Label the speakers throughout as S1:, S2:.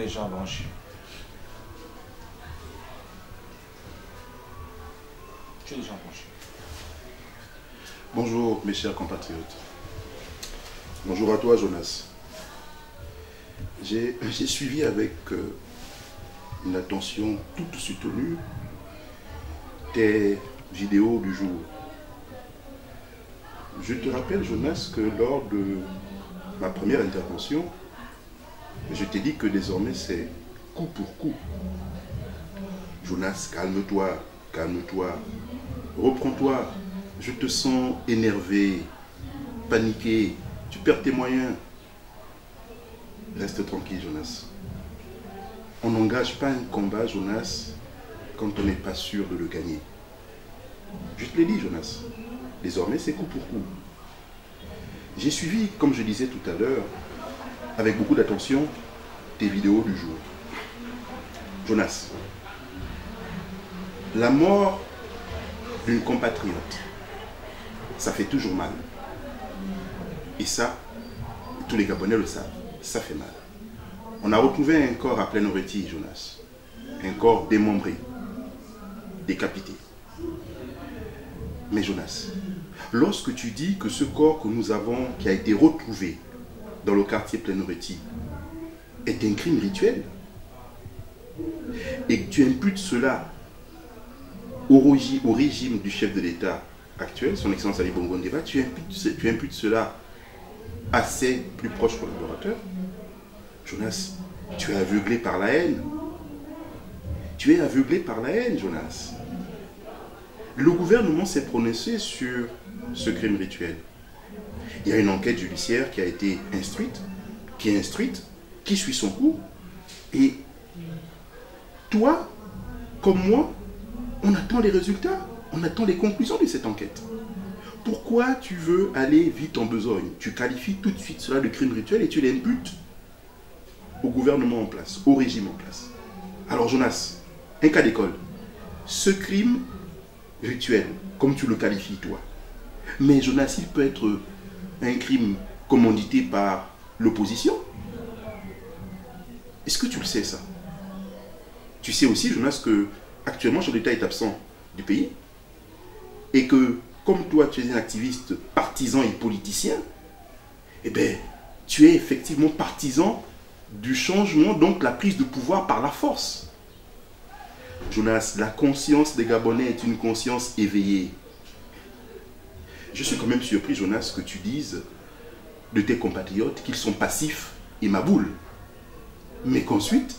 S1: les gens branchés. Tu es les gens branchés.
S2: Bonjour mes chers compatriotes. Bonjour à toi Jonas. J'ai suivi avec une attention toute soutenue tes vidéos du jour. Je te rappelle Jonas que lors de ma première intervention, je t'ai dit que désormais c'est coup pour coup. Jonas, calme-toi, calme-toi, reprends-toi. Je te sens énervé, paniqué, tu perds tes moyens. Reste tranquille Jonas. On n'engage pas un combat Jonas quand on n'est pas sûr de le gagner. Je te l'ai dit Jonas, désormais c'est coup pour coup. J'ai suivi, comme je disais tout à l'heure, avec beaucoup d'attention, tes vidéos du jour. Jonas, la mort d'une compatriote, ça fait toujours mal. Et ça, tous les Gabonais le savent, ça fait mal. On a retrouvé un corps à pleine rôtie, Jonas. Un corps démembré, décapité. Mais Jonas, lorsque tu dis que ce corps que nous avons, qui a été retrouvé dans le quartier Plein-Rôti, est un crime rituel, et que tu imputes cela au régime du chef de l'État actuel, son Excellence Ali Bongo Ondimba, tu imputes cela à ses plus proches collaborateurs. Jonas, tu es aveuglé par la haine. Tu es aveuglé par la haine, Jonas. Le gouvernement s'est prononcé sur ce crime rituel. Il y a une enquête judiciaire qui a été instruite, qui suit son cours. Et toi, comme moi, on attend les résultats, on attend les conclusions de cette enquête. Pourquoi tu veux aller vite en besogne? Tu qualifies tout de suite cela de crime rituel et tu l'imputes au gouvernement en place, au régime en place. Alors Jonas, un cas d'école, ce crime rituel, comme tu le qualifies toi, mais Jonas, il peut être un crime commandité par l'opposition. Est-ce que tu le sais ça? Tu sais aussi Jonas que actuellement le chef d'État est absent du pays et que comme toi tu es un activiste partisan et politicien, eh bien tu es effectivement partisan du changement, donc la prise de pouvoir par la force. Jonas, la conscience des Gabonais est une conscience éveillée. Je suis quand même surpris, Jonas, que tu dises de tes compatriotes qu'ils sont passifs et maboules. Mais qu'ensuite,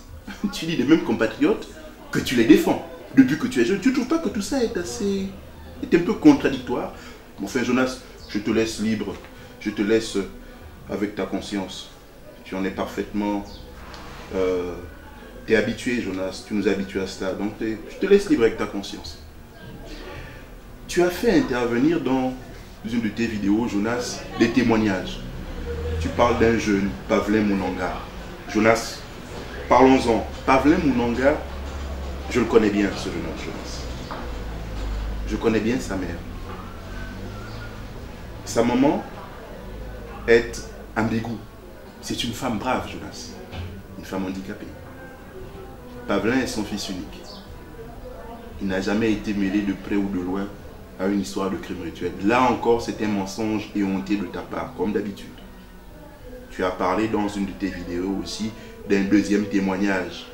S2: tu dis des mêmes compatriotes que tu les défends depuis que tu es jeune. Tu ne trouves pas que tout ça est un peu contradictoire? Enfin, Jonas, je te laisse libre. Je te laisse avec ta conscience. Tu en es parfaitement... tu es habitué, Jonas. Tu nous as habitués à cela. Donc, je te laisse libre avec ta conscience. Tu as fait intervenir dans une de tes vidéos, Jonas, des témoignages. Tu parles d'un jeune, Pavlin Mounanga. Jonas, parlons-en. Pavlin Mounanga, je le connais bien, ce jeune homme, Jonas. Je connais bien sa mère. Sa maman est ambiguë. C'est une femme brave, Jonas. Une femme handicapée. Pavlin est son fils unique. Il n'a jamais été mêlé de près ou de loin à une histoire de crime rituel. Là encore, c'est un mensonge éhonté de ta part, comme d'habitude. Tu as parlé dans une de tes vidéos aussi d'un deuxième témoignage,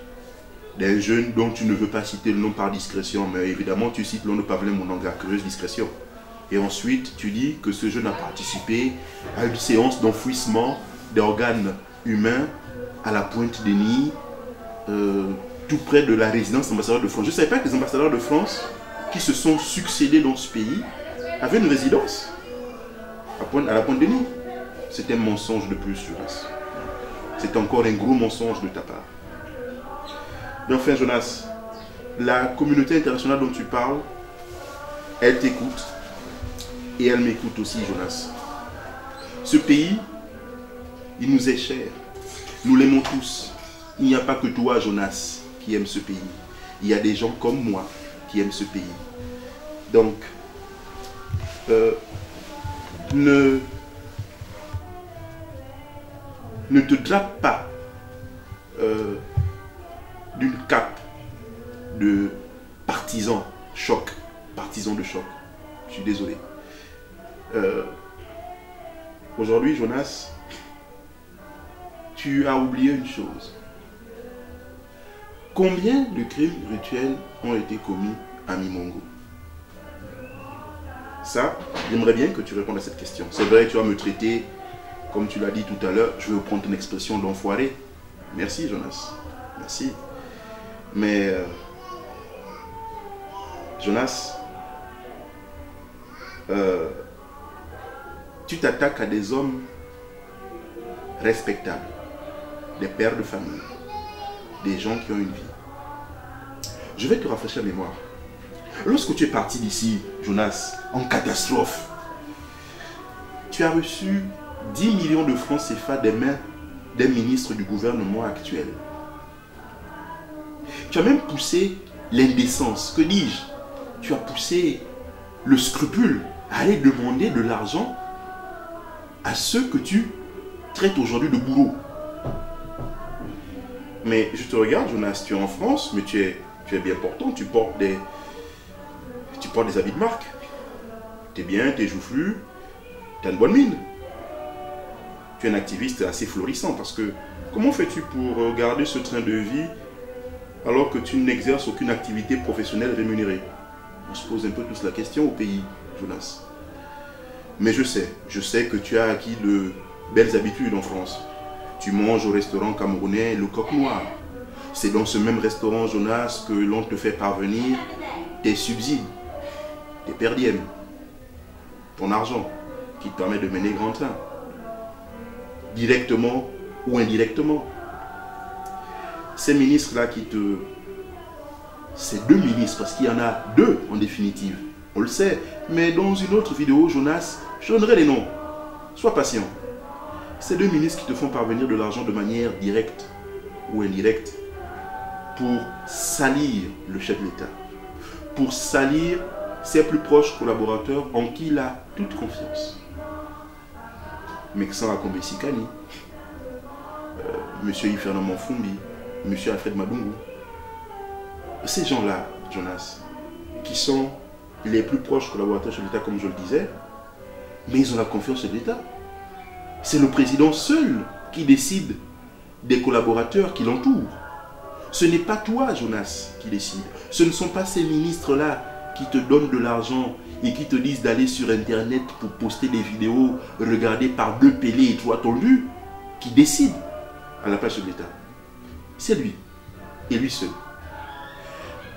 S2: d'un jeune dont tu ne veux pas citer le nom par discrétion, mais évidemment tu cites le nom de Pavlin Mounanga, curieuse discrétion. Et ensuite, tu dis que ce jeune a participé à une séance d'enfouissement d'organes humains à la Pointe-Denis, tout près de la résidence de l'ambassadeur de France. Je ne savais pas que les ambassadeurs de France qui se sont succédés dans ce pays avaient une résidence à la Pointe-Denis. C'est un mensonge de plus, Jonas. C'est encore un gros mensonge de ta part. Mais enfin, Jonas, la communauté internationale dont tu parles, elle t'écoute et elle m'écoute aussi, Jonas. Ce pays, il nous est cher. Nous l'aimons tous. Il n'y a pas que toi, Jonas, qui aime ce pays. Il y a des gens comme moi qui aiment ce pays. Donc, ne te drape pas d'une cape de partisan choc. Partisan de choc. Je suis désolé. Aujourd'hui, Jonas, tu as oublié une chose. Combien de crimes rituels ont été commis à Mimongo? Ça, j'aimerais bien que tu répondes à cette question. C'est vrai, tu vas me traiter, comme tu l'as dit tout à l'heure, je vais prendre ton expression d'enfoiré. Merci, Jonas. Merci. Mais, Jonas, tu t'attaques à des hommes respectables, des pères de famille, des gens qui ont une vie. Je vais te rafraîchir la mémoire. Lorsque tu es parti d'ici, Jonas, en catastrophe, tu as reçu 10 millions de francs CFA des mains des ministres du gouvernement actuel. Tu as même poussé l'indécence, que dis-je? Tu as poussé le scrupule à aller demander de l'argent à ceux que tu traites aujourd'hui de bourreaux. Mais je te regarde, Jonas, tu es en France, mais tu es bien portant, tu portes des habits de marque. Tu es bien, tu es joufflu, tu as une bonne mine. Tu es un activiste assez florissant parce que comment fais-tu pour garder ce train de vie alors que tu n'exerces aucune activité professionnelle rémunérée? On se pose un peu tous la question au pays, Jonas. Mais je sais que tu as acquis de belles habitudes en France. Tu manges au restaurant camerounais Le Coq Noir. C'est dans ce même restaurant, Jonas, que l'on te fait parvenir tes subsides, tes perdièmes, ton argent qui te permet de mener grand train, directement ou indirectement. Ces ministres-là ces deux ministres, parce qu'il y en a deux en définitive, on le sait, mais dans une autre vidéo, Jonas, je donnerai les noms. Sois patient. Ces deux ministres qui te font parvenir de l'argent de manière directe ou indirecte pour salir le chef de l'État, pour salir ses plus proches collaborateurs en qui il a toute confiance. Meksan Akombe Sikani, M. Yves-Fernand Manfumbi, M. Alfred Madungu. Ces gens-là, Jonas, qui sont les plus proches collaborateurs de l'État, comme je le disais, mais ils ont la confiance de l'État. C'est le président seul qui décide des collaborateurs qui l'entourent. Ce n'est pas toi, Jonas, qui décide. Ce ne sont pas ces ministres-là qui te donnent de l'argent et qui te disent d'aller sur Internet pour poster des vidéos regardées par deux pélés et trois tondus, qui décident à la place de l'État. C'est lui, et lui seul.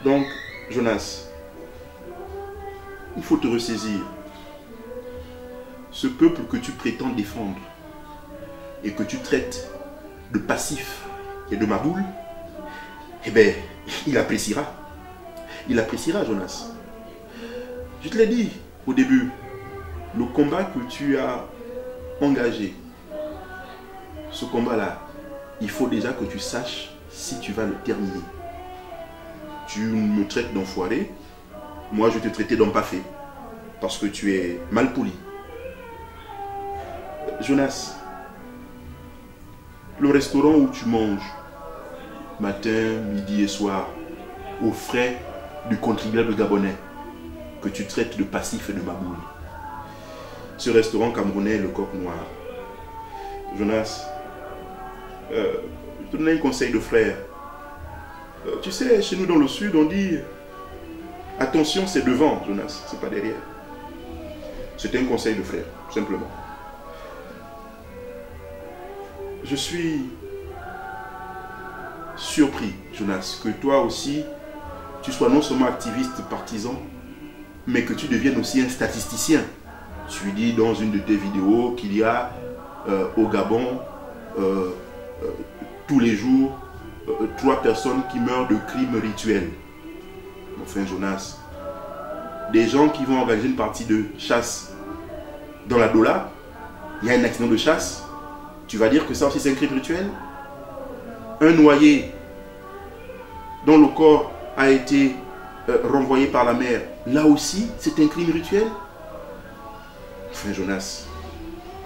S2: Donc, Jonas, il faut te ressaisir. Ce peuple que tu prétends défendre et que tu traites de passif et de maboule, eh bien, il appréciera. Il appréciera, Jonas. Je te l'ai dit au début, le combat que tu as engagé, ce combat-là, il faut déjà que tu saches si tu vas le terminer. Tu me traites d'enfoiré, moi je te traitais d'empaffé, parce que tu es mal poli. Jonas, le restaurant où tu manges, matin, midi et soir, aux frais du contribuable gabonais, que tu traites de passif et de maboule. Ce restaurant camerounais, Le Coq Noir. Jonas, je te donne un conseil de frère. Tu sais, chez nous dans le sud, on dit attention, c'est devant, Jonas, c'est pas derrière. C'est un conseil de frère, tout simplement. Je suis surpris, Jonas, que toi aussi, tu sois non seulement activiste partisan, mais que tu deviennes aussi un statisticien. Tu dis dans une de tes vidéos qu'il y a au Gabon, tous les jours, 3 personnes qui meurent de crimes rituels. Enfin, Jonas, des gens qui vont organiser une partie de chasse dans la Dola, il y a un accident de chasse, tu vas dire que ça aussi c'est un crime rituel? Un noyé dont le corps a été renvoyé par la mer, là aussi c'est un crime rituel? Enfin, Jonas,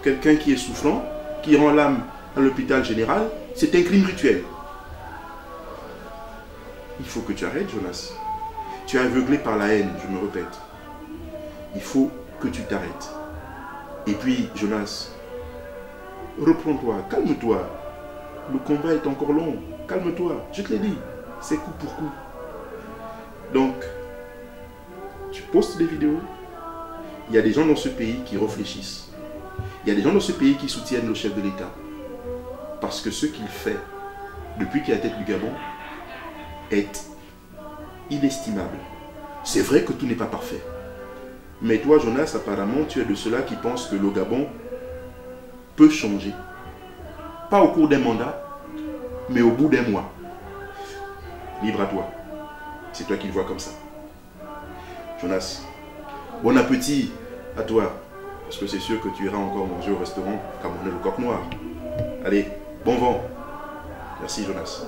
S2: quelqu'un qui est souffrant, qui rend l'âme à l'hôpital général, c'est un crime rituel. Il faut que tu arrêtes, Jonas. Tu es aveuglé par la haine, je me répète. Il faut que tu t'arrêtes. Et puis, Jonas, reprends-toi, calme-toi. Le combat est encore long. Calme-toi, je te l'ai dit. C'est coup pour coup. Donc, tu postes des vidéos. Il y a des gens dans ce pays qui réfléchissent. Il y a des gens dans ce pays qui soutiennent le chef de l'État. Parce que ce qu'il fait depuis qu'il a la tête du Gabon est inestimable. C'est vrai que tout n'est pas parfait. Mais toi, Jonas, apparemment, tu es de ceux-là qui pensent que le Gabon peut changer. Pas au cours d'un mandat, mais au bout d'un mois. Libre à toi. C'est toi qui le vois comme ça. Jonas, bon appétit à toi. Parce que c'est sûr que tu iras encore manger au restaurant Camerounais le Coq Noir. Allez, bon vent. Merci, Jonas.